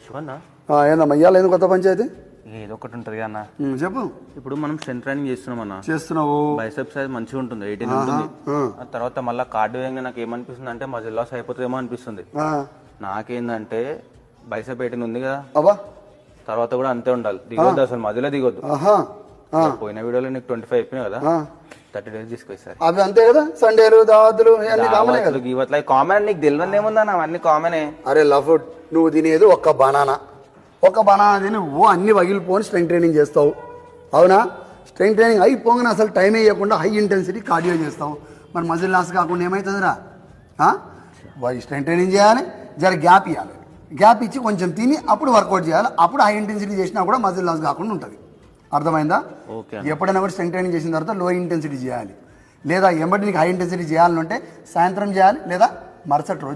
శివన్నా ఏందమ్మా ఇవాళ ఏంది కొత్త పంచాయతీ? ఏదో ఒకటి ఉంటుంది అన్న. చెప్పు. ఇప్పుడు మనం స్ట్రెంత్ ట్రైనింగ్ చేస్తున్నాం అన్న. చేస్తున్నావు. బైసెప్ సైజ్ మంచిగా ఉంటుంది, 18 ఉంటుంది. ఆ తర్వాత మళ్ళీ కార్డియో వేయంగా నాకు ఏమనిపిస్తుంది అంటే మజిల్ లాస్ అయిపోతుందేమో అనిపిస్తుంది. నాకేందంటే బైసెప్ 18 ఉంది కదా, అబ్బా తర్వాత కూడా అంతే ఉండాలి, దిగొద్దు అసలు, మధ్యలో దిగొద్దు. పోయిన వీడియోలో నీకు 25 అయిపోయినాయి కదా, 30 days తీసుకో సార్. అవి అంతే కదా, సండేలు దావతులు ఇవట్లా కామన్, నీకు తెలియదు ఏముందా, అవన్నీ కామనే. అరే లఫుడ్, నువ్వు తినేది ఒక్క బనానా తిని అన్ని పగిలిపోని స్ట్రెంగ్త్ ట్రైనింగ్ చేస్తావు, అవునా? స్ట్రెంగ్త్ ట్రైనింగ్ అయిపోగానే అసలు టైం వేయకుండా హై ఇంటెన్సిటీ కార్డియో చేస్తావు. మరి మజిల్ లాస్ కాకుండా ఏమవుతుందిరా? స్ట్రెంగ్త్ ట్రైనింగ్ చేయాలి, జర గ్యాప్ ఇవ్వాలి, గ్యాప్ ఇచ్చి కొంచెం తిని అప్పుడు వర్కౌట్ చేయాలి. అప్పుడు హై ఇంటెన్సిటీ చేసినా కూడా మజిల్ లాస్ కాకుండా ఉంటుంది. అర్థమైందా? ఎప్పుడైనా కూడా స్ట్రెంగ్త్ ట్రైనింగ్ చేసిన తర్వాత లో ఇంటెన్సిటీ చేయాలి, లేదా ఎంబడి నీకు హై ఇంటెన్సిటీ చేయాలంటే సాయంత్రం చేయాలి, లేదా మరుసటి రోజు